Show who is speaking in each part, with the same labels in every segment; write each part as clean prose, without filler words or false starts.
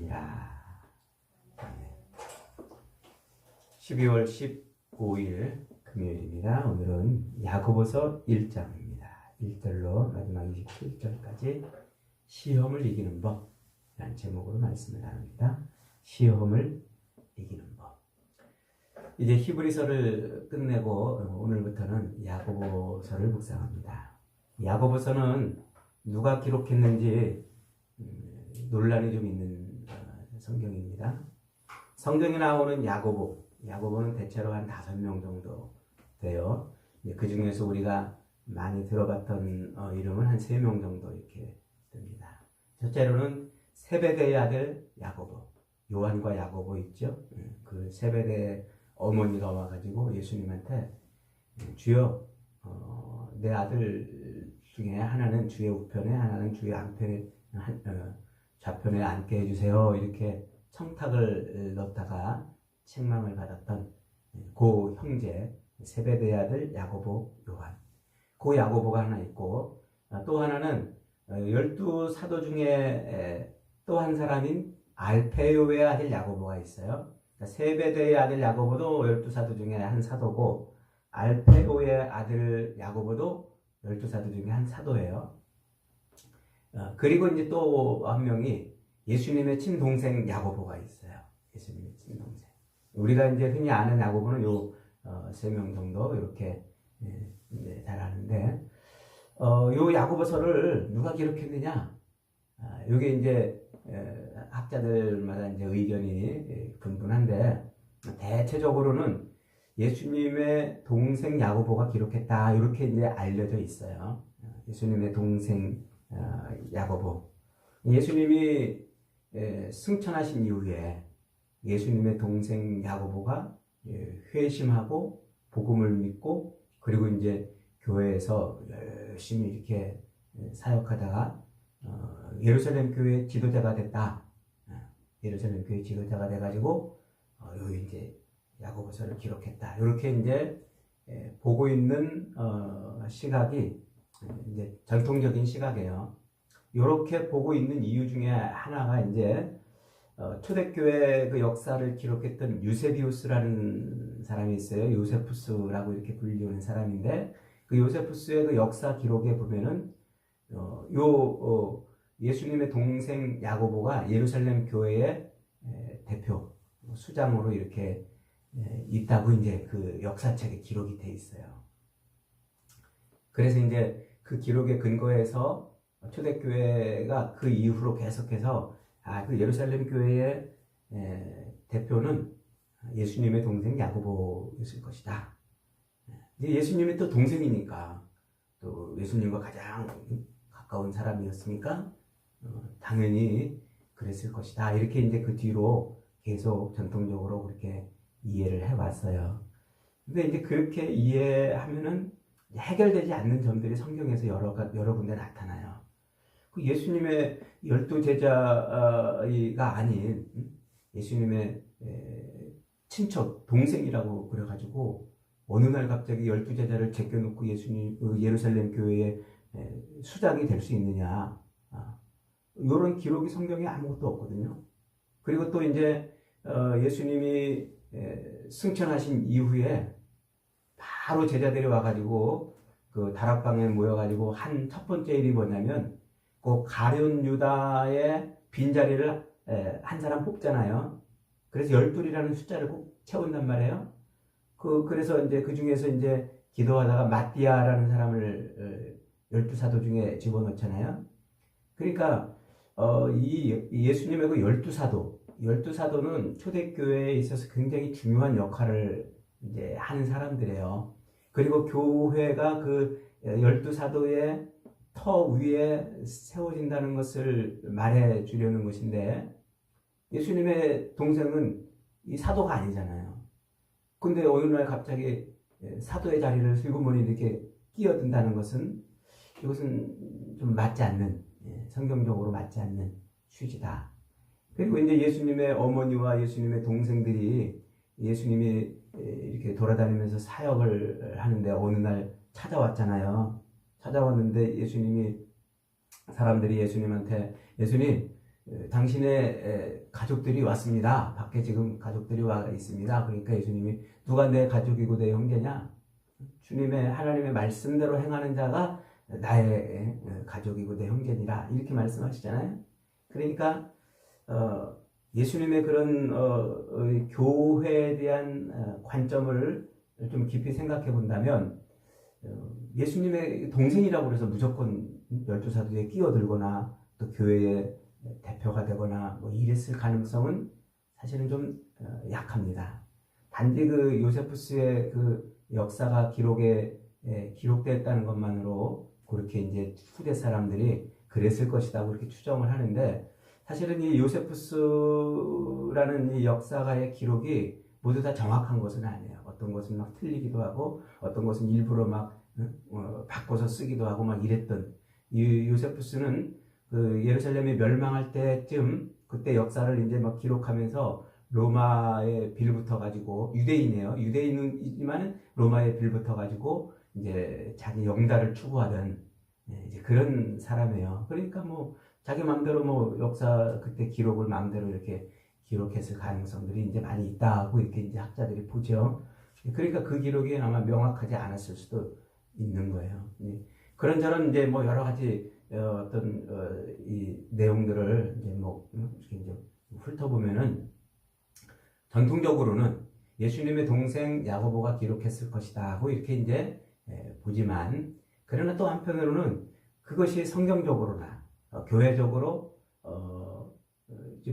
Speaker 1: 하겠습니다. 12월 15일 금요일입니다. 오늘은 야고보서 1장입니다. 1절로 마지막 27절까지 시험을 이기는 법이라는 제목으로 말씀을 나눕니다. 시험을 이기는 법. 이제 히브리서를 끝내고 오늘부터는 야고보서를 묵상합니다. 야고보서는 누가 기록했는지 논란이 좀 있는 성경입니다. 성경에 나오는 야고보는 대체로 한 5명 정도 돼요. 그 중에서 우리가 많이 들어봤던 이름은 한 3명 정도 이렇게 됩니다. 첫째로는 세베대의 아들 야고보, 요한과 야고보 있죠. 그 세베대의 어머니가 와가지고 예수님한테 주여, 내 아들 중에 하나는 주의 우편에 하나는 주의 좌편에 앉게 해주세요. 이렇게 청탁을 넣다가 책망을 받았던 그 형제 세베대의 아들 야고보, 요한. 그 야고보가 하나 있고, 또 하나는 12사도 중에 또 한 사람인 알페요의 아들 야고보가 있어요. 세베대의 아들 야고보도 12사도 중에 한 사도고, 알페요의 아들 야고보도 12사도 중에 한 사도예요. 그리고 이제 또 한 명이 예수님의 친동생 야고보가 있어요. 예수님의 친동생. 우리가 이제 흔히 아는 야고보는 요 3명 정도 이렇게 이제 잘 아는데, 요 야고보서를 누가 기록했느냐? 요게 이제 학자들마다 이제 의견이 분분한데, 대체적으로는 예수님의 동생 야고보가 기록했다, 이렇게 이제 알려져 있어요. 예수님의 동생 야고보. 예수님이 승천하신 이후에 예수님의 동생 야고보가 회심하고 복음을 믿고, 그리고 이제 교회에서 열심히 이렇게 사역하다가 예루살렘 교회 지도자가 됐다. 예루살렘 교회 지도자가 돼가지고 여기 이제 야고보서를 기록했다. 이렇게 이제 보고 있는 시각이 이제 전통적인 시각이에요. 이렇게 보고 있는 이유 중에 하나가 이제 초대교회 그 역사를 기록했던 유세비우스라는 사람이 있어요. 요세푸스라고 이렇게 불리는 사람인데, 그 요세푸스의 그 역사 기록에 보면은 예수님의 동생 야고보가 예루살렘 교회의 대표 수장으로 이렇게 있다고 이제 그 역사책에 기록이 돼 있어요. 그래서 이제 그 기록에 근거해서 초대교회가 그 이후로 계속해서 그 예루살렘 교회의 대표는 예수님의 동생 야고보였을 것이다. 예수님이 또 동생이니까, 또 예수님과 가장 가까운 사람이었으니까 당연히 그랬을 것이다. 이렇게 이제 그 뒤로 계속 전통적으로 그렇게 이해를 해왔어요. 근데 이제 그렇게 이해하면은 해결되지 않는 점들이 성경에서 여러 군데 나타나요. 그 예수님의 12제자가 아닌 예수님의 친척, 동생이라고 그래가지고 어느 날 갑자기 12제자를 제껴놓고 예루살렘 교회의 수장이 될 수 있느냐. 이런 기록이 성경에 아무것도 없거든요. 그리고 또 이제 예수님이 승천하신 이후에 바로 제자들이 와가지고 그 다락방에 모여가지고 한 첫 번째 일이 뭐냐면, 그 가룟 유다의 빈자리를 한 사람 뽑잖아요. 그래서 12이라는 숫자를 꼭 채운단 말이에요. 그래서 이제 그 중에서 이제 기도하다가 마띠아라는 사람을 12사도 중에 집어넣잖아요. 그러니까 이 예수님의 그 12사도는 초대교회에 있어서 굉장히 중요한 역할을 이제 하는 사람들이에요. 그리고 교회가 그 12사도의 터 위에 세워진다는 것을 말해 주려는 것인데, 예수님의 동생은 이 사도가 아니잖아요. 근데 어느 날 갑자기 사도의 자리를 슬그머니 이렇게 끼어든다는 것은, 이것은 좀 맞지 않는, 성경적으로 맞지 않는 취지다. 그리고 이제 예수님의 어머니와 예수님의 동생들이 예수님이 이렇게 돌아다니면서 사역을 하는데 어느 날 찾아왔잖아요. 찾아왔는데 사람들이 예수님한테, 예수님, 당신의 가족들이 왔습니다. 밖에 지금 가족들이 와 있습니다. 그러니까 예수님이 누가 내 가족이고 내 형제냐? 주님의 하나님의 말씀대로 행하는 자가 나의 가족이고 내 형제니라 이렇게 말씀하시잖아요. 그러니까 예수님의 그런 교회에 대한 관점을 좀 깊이 생각해 본다면 예수님의 동생이라고 그래서 무조건 12사도에 끼어들거나 또 교회의 대표가 되거나 뭐 이랬을 가능성은 사실은 좀 약합니다. 단지 그 요세푸스의 그 역사가 기록됐다는 것만으로 그렇게 이제 후대 사람들이 그랬을 것이다 그렇게 추정을 하는데 사실은 이 요세푸스라는 이 역사가의 기록이 모두 다 정확한 것은 아니에요. 어떤 것은 막 틀리기도 하고 어떤 것은 일부러 막 바꿔서 쓰기도 하고 막 이랬던 이 요세푸스는 그 예루살렘이 멸망할 때쯤 그때 역사를 이제 막 기록하면서 로마에 빌붙어 가지고 유대인이에요. 유대인이지만 로마에 빌붙어 가지고 이제 자기 영달을 추구하던 이제 그런 사람이에요. 그러니까 뭐 자기 마음대로 뭐 역사 그때 기록을 마음대로 이렇게 기록했을 가능성들이 이제 많이 있다고 이렇게 이제 학자들이 보죠. 그러니까 그 기록이 아마 명확하지 않았을 수도 있는 거예요. 그런저런 이제 뭐 여러 가지 어떤 이 내용들을 이제 뭐 이렇게 이제 훑어보면은 전통적으로는 예수님의 동생 야고보가 기록했을 것이다 하고 이렇게 이제 보지만 그러나 또 한편으로는 그것이 성경적으로나 교회적으로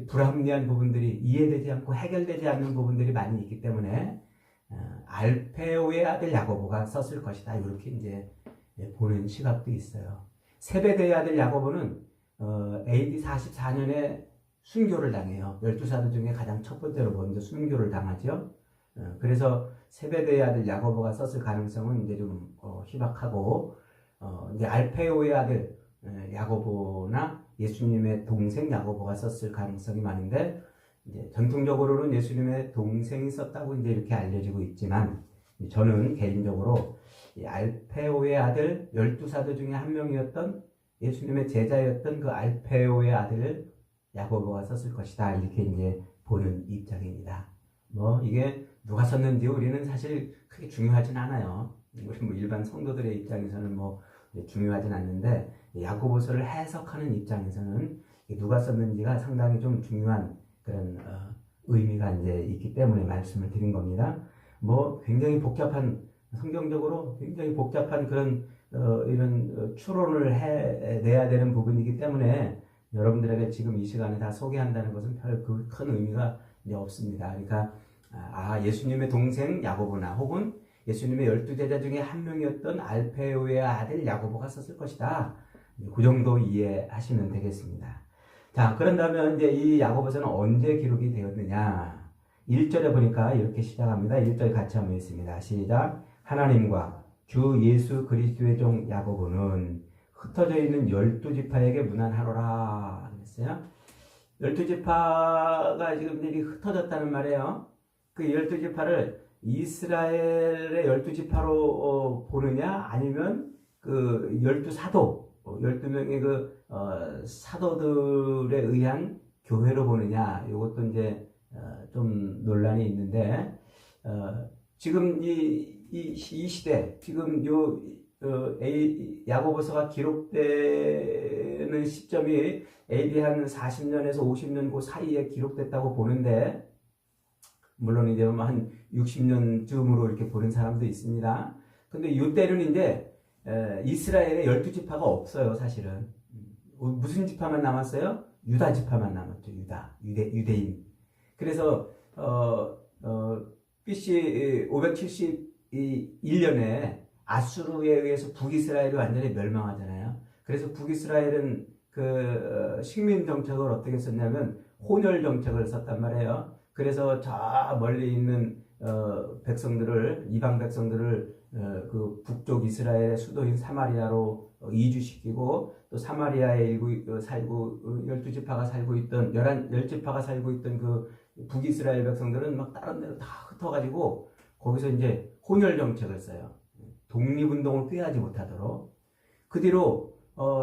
Speaker 1: 불합리한 부분들이 이해되지 않고 해결되지 않는 부분들이 많이 있기 때문에 알페오의 아들 야고보가 썼을 것이다 이렇게 이제 보는 시각도 있어요. 세베대의 아들 야고보는 AD 44년에 순교를 당해요. 12사도 중에 가장 첫 번째로 먼저 순교를 당하죠. 그래서 세베대의 아들 야고보가 썼을 가능성은 이제 좀 희박하고 이제 알페오의 아들 야고보나 예수님의 동생 야고보가 썼을 가능성이 많은데 이제 전통적으로는 예수님의 동생이 썼다고 이제 이렇게 알려지고 있지만 저는 개인적으로 이 알페오의 아들 12사도 중에 한 명이었던 예수님의 제자였던 그 알페오의 아들 야고보가 썼을 것이다 이렇게 이제 보는 입장입니다. 뭐 이게 누가 썼는지 우리는 사실 크게 중요하진 않아요. 우리 뭐 일반 성도들의 입장에서는 뭐 중요하진 않는데 야고보서를 해석하는 입장에서는 누가 썼는지가 상당히 좀 중요한 그런 의미가 이제 있기 때문에 말씀을 드린 겁니다. 뭐 굉장히 복잡한 성경적으로 굉장히 복잡한 그런 이런 추론을 해내야 되는 부분이기 때문에 여러분들에게 지금 이 시간에 다 소개한다는 것은 별 그 큰 의미가 이제 없습니다. 그러니까 예수님의 동생 야고보나 혹은 예수님의 12제자 중에 한 명이었던 알페오의 아들 야고보가 썼을 것이다. 그 정도 이해하시면 되겠습니다. 자, 그런다면 이제 이 야고보서는 언제 기록이 되었느냐? 1절에 보니까 이렇게 시작합니다. 1절 같이 한번 읽습니다. 시작. 하나님과 주 예수 그리스도의 종 야고보는 흩어져 있는 12지파에게 문안하노라 그랬어요. 12지파가 지금 이렇게 흩어졌다는 말이에요. 그 12지파를 이스라엘의 12지파로 보느냐 아니면 그 12사도 12명의 그 사도들에 의한 교회로 보느냐 이것도 이제 좀 논란이 있는데 지금 이 시대 지금 야고보서가 기록되는 시점이 AD 한 40년에서 50년 그 사이에 기록됐다고 보는데 물론 이제 한 60년쯤으로 이렇게 보는 사람도 있습니다. 근데 이때는 이제 이스라엘에 12지파가 없어요, 사실은. 무슨 지파만 남았어요? 유다 지파만 남았죠, 유대인. 그래서 BC 571년에 아수르에 의해서 북이스라엘이 완전히 멸망하잖아요. 그래서 북이스라엘은 그 식민 정책을 어떻게 썼냐면 혼혈 정책을 썼단 말이에요. 그래서 저 멀리 있는 백성들을 이방 백성들을 그 북쪽 이스라엘의 수도인 사마리아로 이주시키고 또 사마리아에 살고 12지파가 살고 있던 10지파가 살고 있던 그 북이스라엘 백성들은 막 다른 데로 다 흩어가지고 거기서 이제 혼혈 정책을 써요. 독립운동을 꾀하지 못하도록. 그 뒤로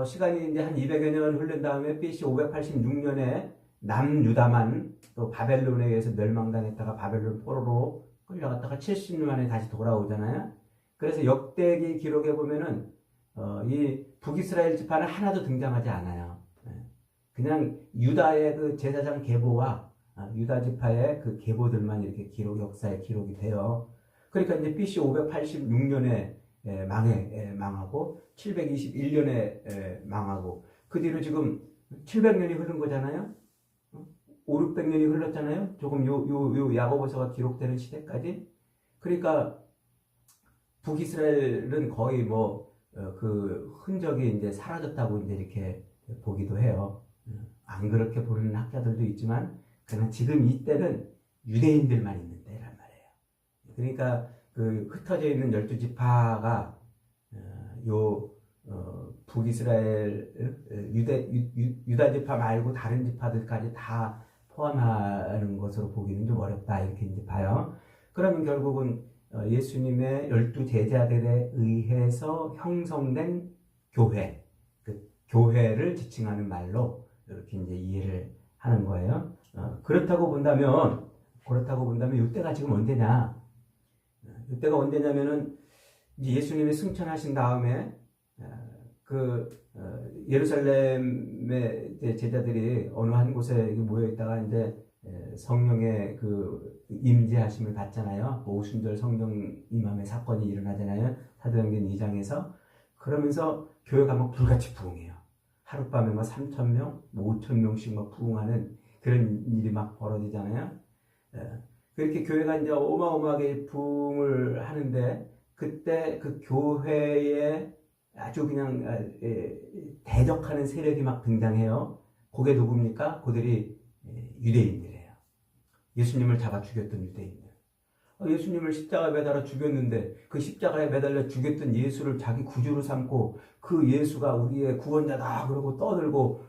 Speaker 1: 시간이 이제 한 200여 년 흐른 다음에 BC 586년에 남유다만 또 바벨론에 의해서 멸망당했다가 바벨론 포로로 끌려갔다가 70년 만에 다시 돌아오잖아요. 그래서 역대기 기록에 보면은 이 북이스라엘 지파는 하나도 등장하지 않아요. 그냥 유다의 그 제사장 계보와 유다 지파의 그 계보들만 이렇게 역사에 기록이 돼요. 그러니까 이제 BC 586년에 망하고 721년에 망하고 그 뒤로 지금 700년이 흐른 거잖아요. 5, 600년이 흘렀잖아요. 조금 요 야고보서가 기록되는 시대까지. 그러니까 북이스라엘은 거의 그 흔적이 이제 사라졌다고 이제 이렇게 보기도 해요. 안 그렇게 보는 학자들도 있지만 그냥 지금 이때는 유대인들만 있는 때란 말이에요. 그러니까 그 흩어져 있는 12지파가 북이스라엘 유다 지파 말고 다른 지파들까지 다 포함하는 것으로 보기는 좀 어렵다 이렇게 이제 봐요. 그러면 결국은 예수님의 12제자들에 의해서 형성된 교회, 그 교회를 지칭하는 말로 이렇게 이제 이해를 하는 거예요. 그렇다고 본다면 이때가 지금 언제냐? 이때가 언제냐면은 예수님이 승천하신 다음에 예루살렘의 제자들이 어느 한 곳에 모여 있다가 이제 성령의 그 임재하심을 받잖아요. 오순절 성령 임함의 사건이 일어나잖아요. 사도행전 2장에서. 그러면서 교회가 막 불같이 부흥해요. 하룻밤에 막 3,000명, 5,000명씩 막 부흥하는 그런 일이 막 벌어지잖아요. 그렇게 교회가 이제 어마어마하게 부흥을 하는데 그때 그 교회에 아주 그냥 대적하는 세력이 막 등장해요. 그게 누굽니까? 그들이 유대인들이에요. 예수님을 잡아 죽였던 유대인들. 예수님을 십자가에 매달아 죽였는데 그 십자가에 매달려 죽였던 예수를 자기 구주로 삼고 그 예수가 우리의 구원자다 그러고 떠들고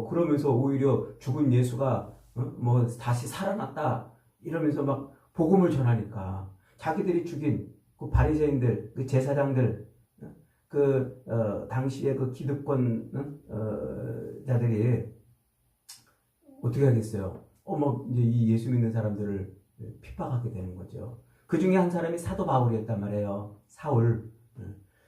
Speaker 1: 그러면서 오히려 죽은 예수가 다시 살아났다 이러면서 막 복음을 전하니까 자기들이 죽인 그 바리새인들, 그 제사장들, 당시에 그 기득권 자들이 어떻게 하겠어요? 이제 이 예수 믿는 사람들을 핍박하게 되는 거죠. 그 중에 한 사람이 사도 바울이었단 말이에요. 사울.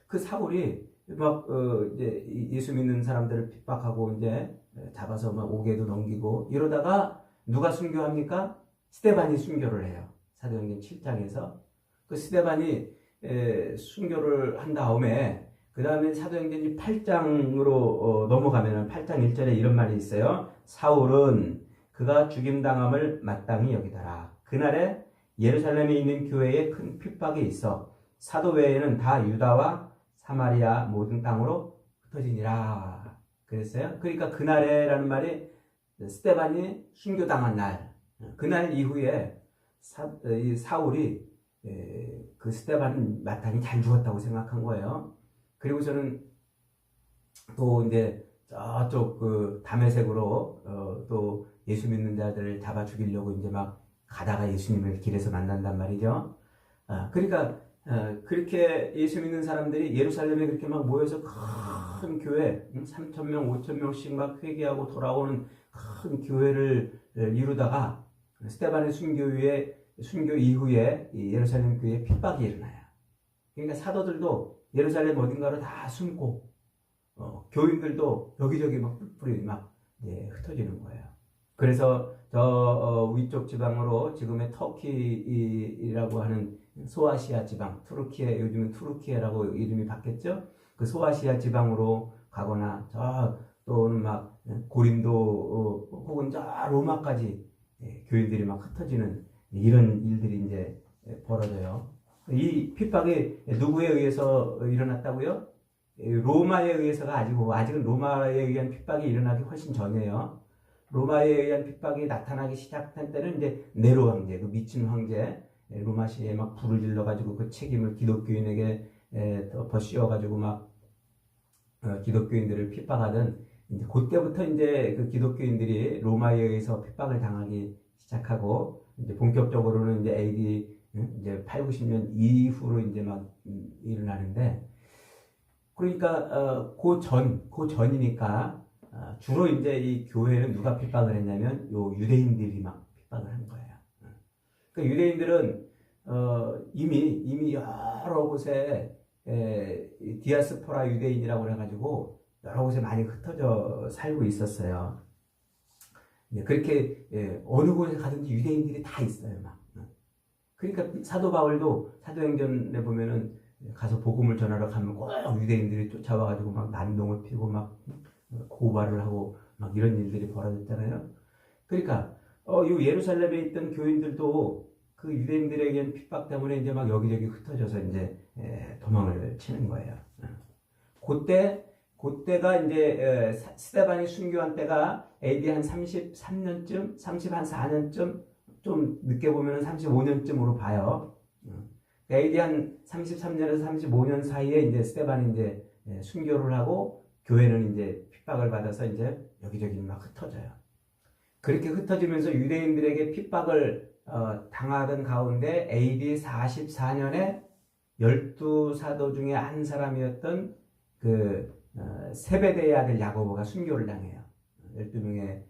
Speaker 1: 그 사울이 이제 예수 믿는 사람들을 핍박하고 이제 잡아서 막 옥에도 넘기고 이러다가 누가 순교합니까? 스데반이 순교를 해요. 사도행전 7장에서. 그 스데반이 순교를 한 다음에 그 다음에 사도행전 8장으로 넘어가면 8장 1절에 이런 말이 있어요. 사울은 그가 죽임당함을 마땅히 여기더라. 그날에 예루살렘에 있는 교회에 큰 핍박이 있어 사도 외에는 다 유다와 사마리아 모든 땅으로 흩어지니라. 그랬어요. 그러니까 그날에라는 말이 스데반이 순교당한 날, 그날 이후에 사울이 그 스데반은 마땅히 잘 죽었다고 생각한 거예요. 그리고 저는 또 이제 저쪽 그 다메섹으로 또 예수 믿는 자들을 잡아 죽이려고 이제 막 가다가 예수님을 길에서 만난단 말이죠. 그러니까 그렇게 예수 믿는 사람들이 예루살렘에 그렇게 막 모여서 큰 교회 3,000명, 5,000명씩 막 회개하고 돌아오는 큰 교회를 이루다가 스데반의 순교 이후에 예루살렘 교회에 핍박이 일어나요. 그러니까 사도들도 예루살렘 어딘가로 다 숨고 교인들도 여기저기 막 뿔뿔이 막 흩어지는 거예요. 그래서 위쪽 지방으로 지금의 터키라고 하는 소아시아 지방, 요즘은 투르키에라고 이름이 바뀌었죠. 그 소아시아 지방으로 가거나 또는 막 고린도 혹은 로마까지 교인들이 막 흩어지는 이런 일들이 이제 벌어져요. 이 핍박이 누구에 의해서 일어났다고요? 로마에 의해서가 아직은 로마에 의한 핍박이 일어나기 훨씬 전이에요. 로마에 의한 핍박이 나타나기 시작한 때는 이제 네로 황제, 그 미친 황제, 로마시에 막 불을 질러가지고 그 책임을 기독교인에게 덮어 씌워가지고 막 기독교인들을 핍박하던 이제 그때부터 이제 그 기독교인들이 로마에 의해서 핍박을 당하기 시작하고 이제 본격적으로는 이제 AD 이제 8, 90년 이후로 이제 막 일어나는데 그러니까 그 전이니까 주로 이제 이 교회는 누가 핍박을 했냐면 요 유대인들이 막 핍박을 한 거예요. 그러니까 유대인들은 이미 여러 곳에 디아스포라 유대인이라고 해가지고 여러 곳에 많이 흩어져 살고 있었어요. 그렇게 어느 곳에 가든지 유대인들이 다 있어요, 막. 그러니까 사도 바울도 사도행전에 보면은 가서 복음을 전하러 가면 꼭 유대인들이 쫓아와가지고 막 난동을 피우고 막 고발을 하고 막 이런 일들이 벌어졌잖아요. 그러니까 이 예루살렘에 있던 교인들도 그 유대인들에게 핍박 때문에 이제 막 여기저기 흩어져서 이제 도망을 치는 거예요. 그때가 이제 스데반이 순교한 때가 AD 한 33년쯤, 34년쯤, 좀 늦게 보면 35년쯤으로 봐요. AD 한 33년에서 35년 사이에 이제 스데반이 이제 순교를 하고 교회는 이제 핍박을 받아서 이제 여기저기 막 흩어져요. 그렇게 흩어지면서 유대인들에게 핍박을 당하던 가운데 AD 44년에 12사도 중에 한 사람이었던 그 세베대의 아들 야고보가 순교를 당해요. 12명의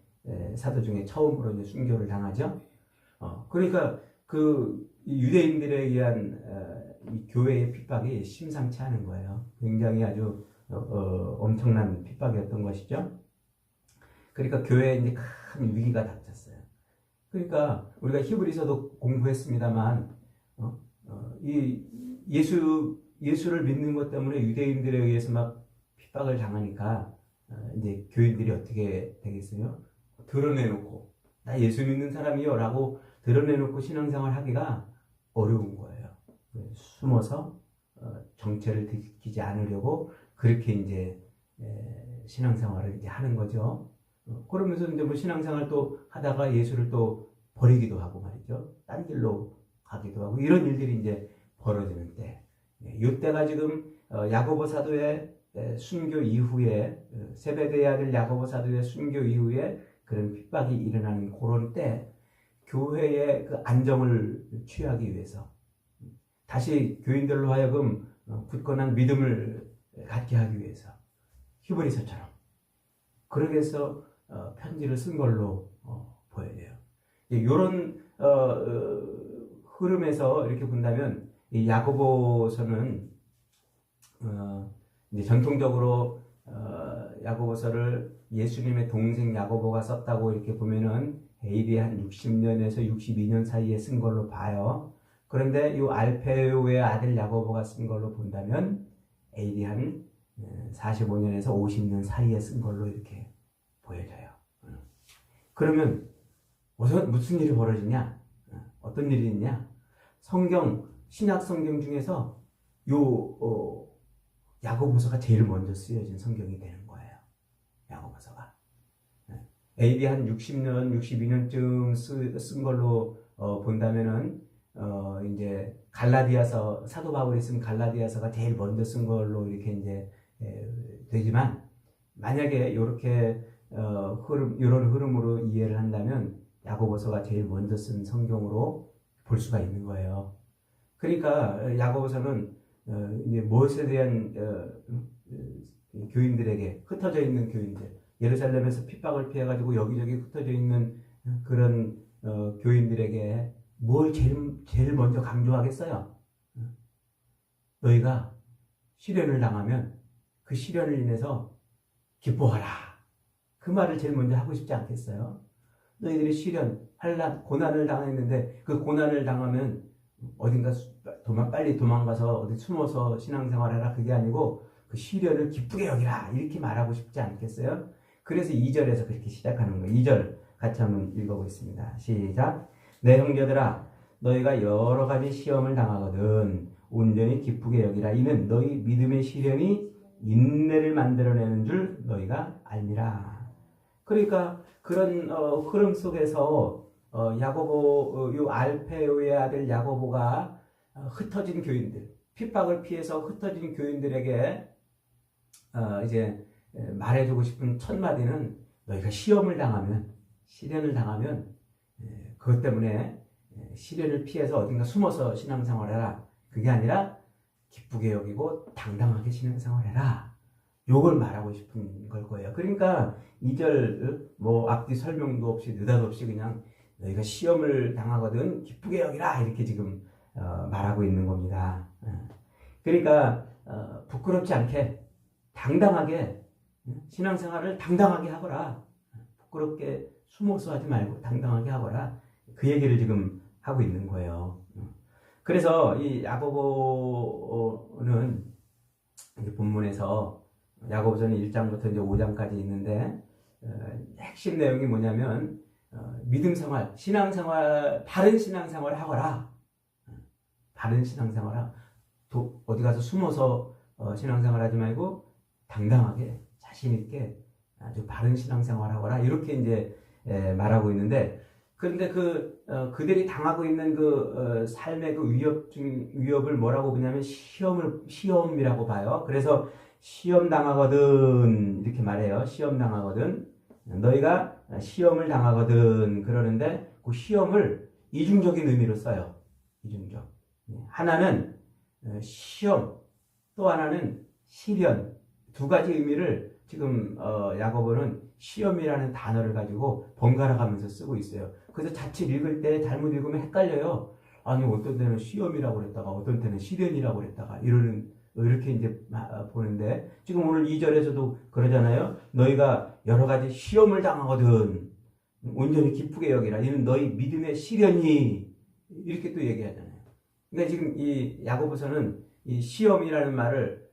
Speaker 1: 사도 중에 처음으로 이제 순교를 당하죠. 그러니까 그 유대인들에 의한 이 교회의 핍박이 심상치 않은 거예요. 굉장히 아주 엄청난 핍박이었던 것이죠. 그러니까 교회에 이제 큰 위기가 닥쳤어요. 그러니까 우리가 히브리서도 공부했습니다만 이 예수를 믿는 것 때문에 유대인들에 의해서 막 핍박을 당하니까 이제 교인들이 어떻게 되겠어요? 드러내놓고 나 예수 믿는 사람이요 라고 드러내놓고 신앙생활 하기가 어려운 거예요. 숨어서 정체를 들키지 않으려고 그렇게 이제 신앙생활을 이제 하는 거죠. 그러면서 이제 뭐 신앙생활 또 하다가 예수를 또 버리기도 하고 말이죠. 딴 길로 가기도 하고 이런 일들이 이제 벌어지는 때, 이때가 지금 야고보 사도의 순교 이후에 세베대의 아들 야고보 사도의 순교 이후에 그런 핍박이 일어나는 그런 때 교회의 그 안정을 취하기 위해서 다시 교인들로 하여금 굳건한 믿음을 갖게 하기 위해서 히브리서처럼 그러기 위해서 편지를 쓴 걸로 보여져요. 이런 흐름에서 이렇게 본다면 이 야고보서는 이제 전통적으로 야고보서를 예수님의 동생 야고보가 썼다고 이렇게 보면은 AD 한 60년에서 62년 사이에 쓴 걸로 봐요. 그런데 이 알페오의 아들 야고보가 쓴 걸로 본다면 AD 한 45년에서 50년 사이에 쓴 걸로 이렇게 보여져요. 그러면 무슨 일이 벌어지냐? 어떤 일이 있냐? 신약 성경 중에서 야고보서가 제일 먼저 쓰여진 성경이 되는 거예요. 야고보서가. AD 한 60년, 62년쯤 쓴 걸로 본다면은 이제 갈라디아서, 사도 바울이 쓴 갈라디아서가 제일 먼저 쓴 걸로 이렇게 이제 되지만 만약에 이렇게 이런 흐름으로 이해를 한다면 야고보서가 제일 먼저 쓴 성경으로 볼 수가 있는 거예요. 그러니까 야고보서는 이제 무엇에 대한 교인들에게 흩어져 있는 교인들, 예루살렘에서 핍박을 피해가지고 여기저기 흩어져 있는 그런 교인들에게 뭘 제일 먼저 강조하겠어요? 너희가 시련을 당하면 그 시련을 인해서 기뻐하라. 그 말을 제일 먼저 하고 싶지 않겠어요? 너희들이 시련, 환난, 고난을 당했는데 그 고난을 당하면 어딘가 빨리 도망가서 어디 숨어서 신앙생활하라 그게 아니고 그 시련을 기쁘게 여기라 이렇게 말하고 싶지 않겠어요? 그래서 2절에서 그렇게 시작하는 거예요. 2절 같이 한번 읽어보겠습니다. 시작. 내 형제들아 너희가 여러 가지 시험을 당하거든 온전히 기쁘게 여기라. 이는 너희 믿음의 시련이 인내를 만들어내는 줄 너희가 알미라. 그러니까 그런 흐름 속에서 야고보, 요 알페오의 아들 야고보가 흩어진 교인들, 핍박을 피해서 흩어진 교인들에게 이제 말해주고 싶은 첫 마디는 너희가 시련을 당하면 그것 때문에 시련을 피해서 어딘가 숨어서 신앙생활해라. 그게 아니라 기쁘게 여기고 당당하게 신앙생활해라. 요걸 말하고 싶은 걸 거예요. 그러니까 2절 뭐 앞뒤 설명도 없이 느닷없이 그냥 너희가 시험을 당하거든 기쁘게 여기라 이렇게 지금 말하고 있는 겁니다. 그러니까 부끄럽지 않게 당당하게 신앙생활을 당당하게 하거라. 부끄럽게 숨어서 하지 말고 당당하게 하거라. 그 얘기를 지금 하고 있는 거예요. 그래서 이 야고보는 본문에서 야고보서는 1장부터 이제 5장까지 있는데 핵심 내용이 뭐냐면 믿음 생활, 신앙생활, 바른 신앙생활을 하거라. 바른 신앙생활 어디 가서 숨어서 신앙생활하지 말고 당당하게 자신 있게 아주 바른 신앙생활 하거라. 이렇게 이제 말하고 있는데 그런데 그들이 당하고 있는 삶의 위협을 뭐라고 보냐면 시험이라고 봐요. 그래서 시험 당하거든 이렇게 말해요. 시험 당하거든. 너희가 시험을 당하거든 그러는데 그 시험을 이중적인 의미로 써요. 이중적. 하나는 시험, 또 하나는 시련. 두 가지 의미를 지금 야고보는 시험이라는 단어를 가지고 번갈아 가면서 쓰고 있어요. 그래서 자칫 읽을 때 잘못 읽으면 헷갈려요. 아니 어떤 때는 시험이라고 그랬다가 어떤 때는 시련이라고 그랬다가 이렇게 이제 보는데 지금 오늘 2절에서도 그러잖아요. 너희가 여러 가지 시험을 당하거든 온전히 기쁘게 여기라. 이는 너희 믿음의 시련이 이렇게 또 얘기하잖아요. 근데 지금 이 야고보서는 이 시험이라는 말을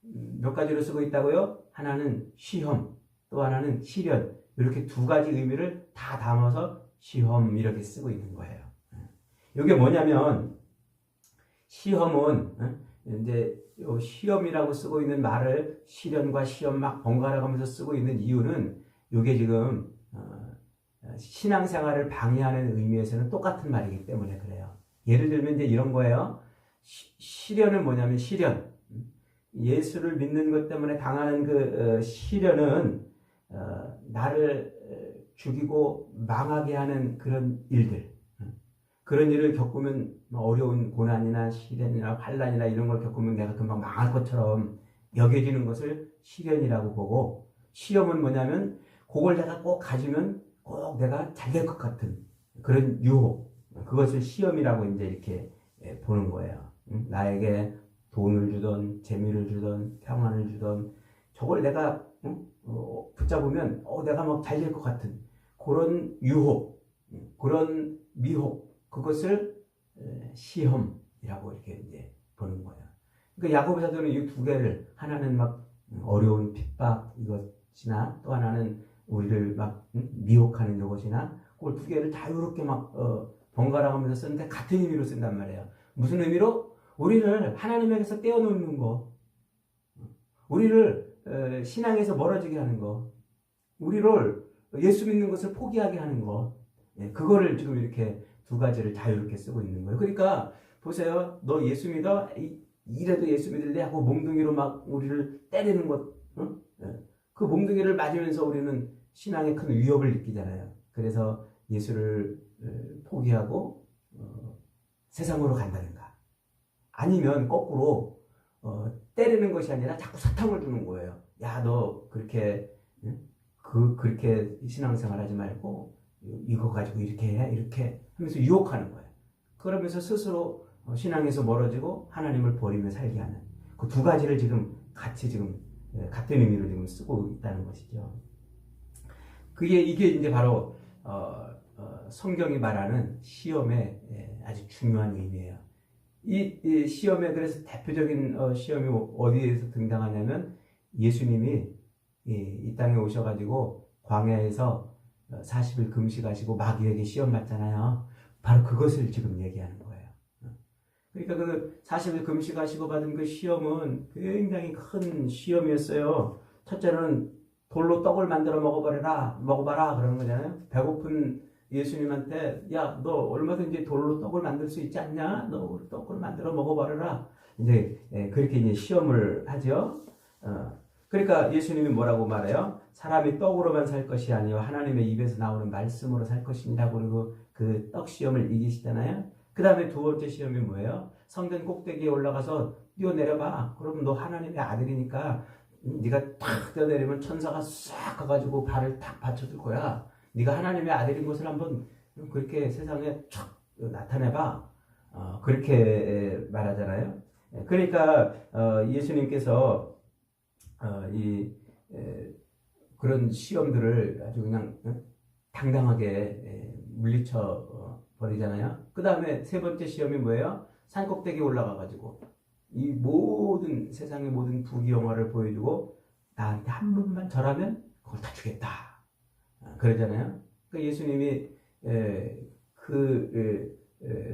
Speaker 1: 몇 가지로 쓰고 있다고요? 하나는 시험, 또 하나는 시련. 이렇게 두 가지 의미를 다 담아서 시험 이렇게 쓰고 있는 거예요. 이게 뭐냐면 시험은 이제 시험이라고 쓰고 있는 말을 시련과 시험 막 번갈아 가면서 쓰고 있는 이유는 이게 지금 신앙생활을 방해하는 의미에서는 똑같은 말이기 때문에 그래요. 예를 들면 이제 이런 거예요. 시련은 뭐냐면 시련. 예수를 믿는 것 때문에 당하는 시련은 나를 죽이고 망하게 하는 그런 일들. 그런 일을 겪으면 어려운 고난이나 시련이나 환난이나 이런 걸 겪으면 내가 금방 망할 것처럼 여겨지는 것을 시련이라고 보고 시험은 뭐냐면 그걸 내가 꼭 가지면 꼭 내가 잘 될 것 같은 그런 유혹. 그것을 시험이라고 이제 이렇게 보는 거예요. 나에게 돈을 주던 재미를 주던 평안을 주던 저걸 내가 붙잡으면 내가 막 잘 될 것 같은 그런 유혹, 그런 미혹 그것을 시험이라고 이렇게 이제 보는 거예요. 그러니까 야고보 사도는 이 두 개를 하나는 막 어려운 핍박 이것이나 또 하나는 우리를 막 미혹하는 이것이나 그걸 두 개를 자유롭게 막 번갈아 가면서 쓰는데 같은 의미로 쓴단 말이에요. 무슨 의미로? 우리를 하나님에게서 떼어놓는 거, 우리를 신앙에서 멀어지게 하는 거, 우리를 예수 믿는 것을 포기하게 하는 거, 그거를 지금 이렇게 두 가지를 자유롭게 쓰고 있는 거예요. 그러니까 보세요. 너 예수 믿어? 이래도 예수 믿을래? 하고 몽둥이로 막 우리를 때리는 것, 그 몽둥이를 맞으면서 우리는 신앙에 큰 위협을 느끼잖아요. 그래서 예수를 포기하고 세상으로 간다든가 아니면 거꾸로 때리는 것이 아니라 자꾸 사탕을 주는 거예요. 야, 너 그렇게 그렇게 신앙생활 하지 말고 이거 가지고 이렇게 해 이렇게 하면서 유혹하는 거예요. 그러면서 스스로 신앙에서 멀어지고 하나님을 버리며 살게 하는 그 두 가지를 지금 같이 지금 같은 의미로 지금 쓰고 있다는 것이죠. 이게 이제 바로 성경이 말하는 시험의 아주 중요한 의미예요. 이 시험에 그래서 대표적인 시험이 어디에서 등장하냐면 예수님이 이 땅에 오셔가지고 광야에서 40일 금식하시고 마귀에게 시험 받잖아요. 바로 그것을 지금 얘기하는 거예요. 그러니까 그 40일 금식하시고 받은 그 시험은 굉장히 큰 시험이었어요. 첫째는 돌로 떡을 만들어 먹어봐라 그러는 거잖아요. 배고픈 예수님한테 야, 너 얼마든지 돌로 떡을 만들 수 있지 않냐? 너 떡을 만들어 먹어봐라. 이제 그렇게 이제 시험을 하죠. 그러니까 예수님이 뭐라고 말해요? 사람이 떡으로만 살 것이 아니요 하나님의 입에서 나오는 말씀으로 살 것이니라. 그리고 그 떡 시험을 이기시잖아요. 그 다음에 두 번째 시험이 뭐예요? 성전 꼭대기에 올라가서 뛰어내려봐. 그럼 너 하나님의 아들이니까 네가 탁 뛰어내리면 천사가 싹 가가지고 발을 탁 받쳐줄 거야. 네가 하나님의 아들인 것을 한번 그렇게 세상에 촥 나타내봐. 그렇게 말하잖아요. 그러니까 예수님께서 그런 시험들을 아주 그냥 당당하게 물리쳐 버리잖아요. 그 다음에 세 번째 시험이 뭐예요? 산 꼭대기에 올라가가지고 이 모든 세상의 모든 부귀영화를 보여주고 나한테 한 번만 절하면 그걸 다 주겠다. 그러잖아요. 그러니까 예수님이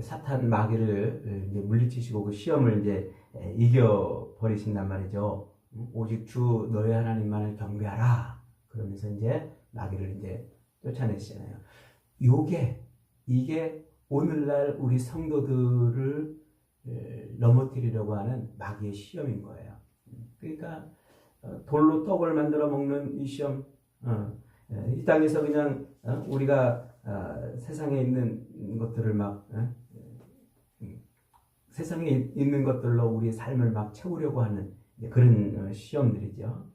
Speaker 1: 사탄 마귀를 이제 물리치시고 그 시험을 이제 이겨 버리신단 말이죠. 오직 주 너의 하나님만을 경배하라. 그러면서 이제 마귀를 이제 쫓아내시잖아요. 이게 오늘날 우리 성도들을 넘어뜨리려고 하는 마귀의 시험인 거예요. 그러니까 돌로 떡을 만들어 먹는 이 시험, 이 땅에서 그냥 우리가 세상에 있는 것들을 세상에 있는 것들로 우리의 삶을 막 채우려고 하는 그런 시험들이죠.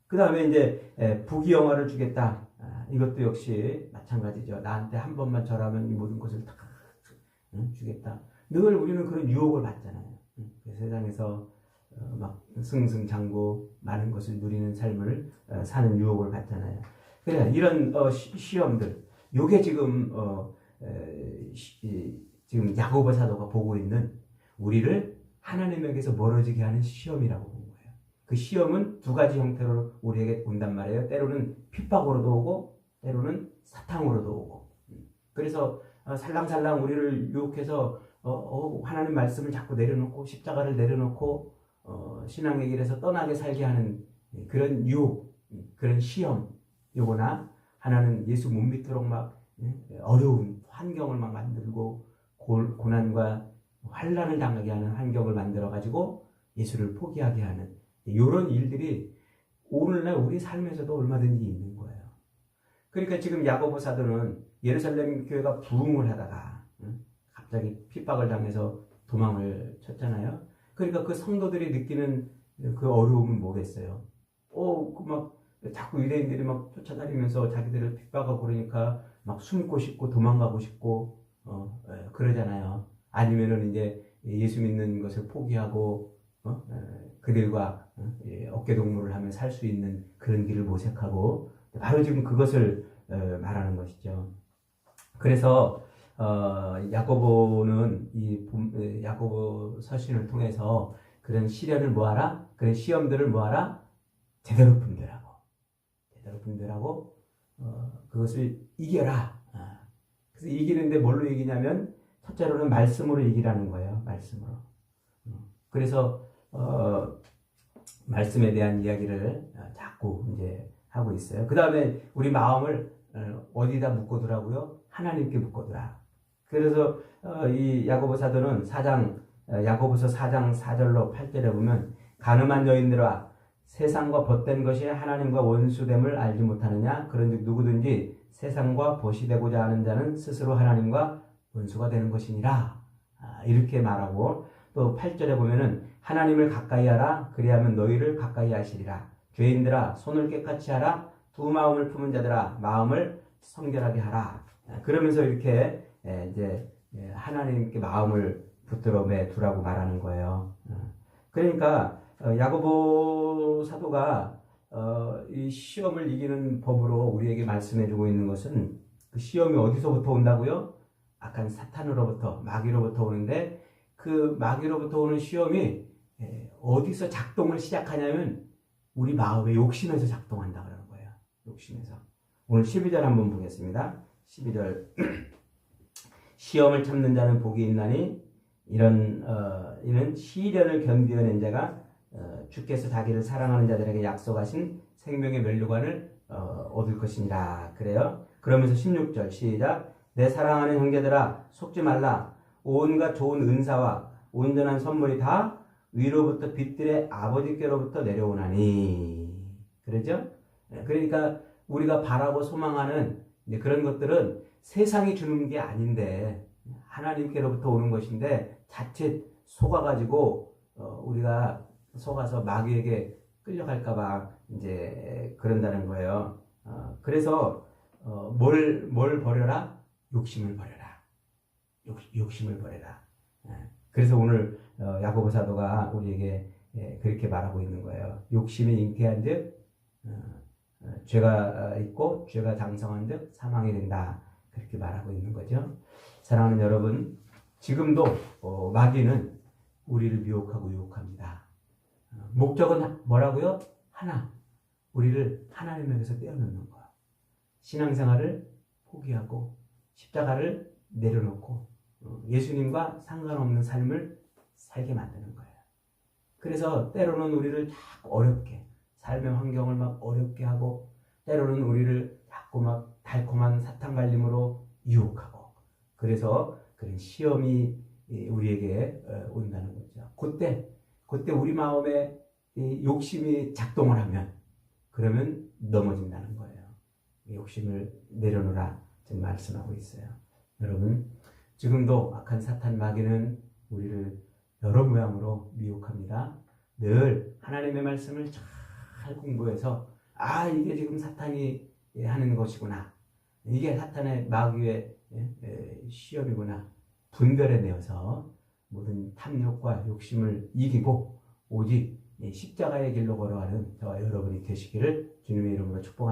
Speaker 1: 그 다음에 이제 부귀영화를 주겠다. 이것도 역시 마찬가지죠. 나한테 한 번만 절하면 이 모든 것을 다 주겠다. 늘 우리는 그런 유혹을 받잖아요. 세상에서 막 승승장구 많은 것을 누리는 삶을 사는 유혹을 받잖아요. 그래 이런 시험들, 요게 지금 지금 야고보 사도가 보고 있는 우리를 하나님에게서 멀어지게 하는 시험이라고 본 거예요. 그 시험은 두 가지 형태로 우리에게 온단 말이에요. 때로는 핍박으로도 오고, 때로는 사탕으로도 오고. 그래서 살랑살랑 우리를 유혹해서 하나님 말씀을 자꾸 내려놓고 십자가를 내려놓고 신앙의 길에서 떠나게 살게 하는 그런 유혹, 그런 시험. 요거나 하나는 예수 못 믿도록 막 어려운 환경을 막 만들고 고난과 환난을 당하게 하는 환경을 만들어 가지고 예수를 포기하게 하는 이런 일들이 오늘날 우리 삶에서도 얼마든지 있는 거예요. 그러니까 지금 야고보 사도는 예루살렘 교회가 부흥을 하다가 갑자기 핍박을 당해서 도망을 쳤잖아요. 그러니까 그 성도들이 느끼는 그 어려움은 뭐겠어요? 막 자꾸 유대인들이 막 쫓아다니면서 자기들을 핍박하고 그러니까 막 숨고 싶고 도망가고 싶고 그러잖아요. 아니면은 이제 예수 믿는 것을 포기하고 그들과 어깨동무를 하며 살 수 있는 그런 길을 모색하고 바로 지금 그것을 말하는 것이죠. 그래서 야고보는 야고보 서신을 통해서 그런 시련을 뭐하라? 그런 시험들을 뭐하라? 제대로 분별하고 그것을 이겨라. 그래서 이기는데 뭘로 이기냐면 첫째로는 말씀으로 이기라는 거예요. 말씀으로. 그래서 말씀에 대한 이야기를 자꾸 이제 하고 있어요. 그 다음에 우리 마음을 어디다 묶어두라고요? 하나님께 묶어두라. 그래서 이 야고보 사도는 야고보서 4장 4절로 8절에 보면 간음한 여인들아 세상과 벗된 것이 하나님과 원수됨을 알지 못하느냐? 그런즉 누구든지 세상과 벗이 되고자 하는 자는 스스로 하나님과 원수가 되는 것이니라. 이렇게 말하고 또 8절에 보면은 하나님을 가까이 하라. 그리하면 너희를 가까이 하시리라. 죄인들아 손을 깨끗이 하라. 두 마음을 품은 자들아 마음을 성결하게 하라. 그러면서 이렇게 이제 하나님께 마음을 붙들어 매 두라고 말하는 거예요. 그러니까 야고보 사도가 이 시험을 이기는 법으로 우리에게 말씀해주고 있는 것은 그 시험이 어디서부터 온다고요? 악한 사탄으로부터 마귀로부터 오는데 그 마귀로부터 오는 시험이 어디서 작동을 시작하냐면 우리 마음의 욕심에서 작동한다 그러는 거예요. 욕심에서. 오늘 12절 한번 보겠습니다. 12절 시험을 참는 자는 복이 있나니 이는 시련을 견디어낸 자가 주께서 자기를 사랑하는 자들에게 약속하신 생명의 면류관을 얻을 것이니라. 그래요. 그러면서 16절 시작. 내 사랑하는 형제들아 속지 말라. 온갖 좋은 은사와 온전한 선물이 다 위로부터 빛들의 아버지께로부터 내려오나니. 그러죠? 그러니까 우리가 바라고 소망하는 그런 것들은 세상이 주는 게 아닌데 하나님께로부터 오는 것인데 자칫 속아가지고 우리가 속아서 마귀에게 끌려갈까봐 이제 그런다는 거예요. 그래서 뭘 버려라? 욕심을 버려라. 욕심을 버려라. 그래서 오늘 야고보 사도가 우리에게 그렇게 말하고 있는 거예요. 욕심이 잉태한즉 죄가 있고 죄가 장성한즉 사망이 된다. 그렇게 말하고 있는 거죠. 사랑하는 여러분, 지금도 마귀는 우리를 미혹하고 유혹합니다. 목적은 뭐라고요? 하나, 우리를 하나님에게서 떼어놓는 거예요. 신앙생활을 포기하고 십자가를 내려놓고 예수님과 상관없는 삶을 살게 만드는 거예요. 그래서 때로는 우리를 자꾸 어렵게, 삶의 환경을 막 어렵게 하고, 때로는 우리를 자꾸 막 달콤한 사탕 발림으로 유혹하고, 그래서 그런 시험이 우리에게 온다는 거죠. 그때 우리 마음에 욕심이 작동을 하면, 그러면 넘어진다는 거예요. 욕심을 내려놓으라 지금 말씀하고 있어요. 여러분, 지금도 악한 사탄 마귀는 우리를 여러 모양으로 미혹합니다. 늘 하나님의 말씀을 잘 공부해서 이게 지금 사탄이 하는 것이구나. 이게 사탄의 마귀의 시험이구나. 분별해내어서 모든 탐욕과 욕심을 이기고 오직 십자가의 길로 걸어가는 저와 여러분이 되시기를 주님의 이름으로 축복합니다.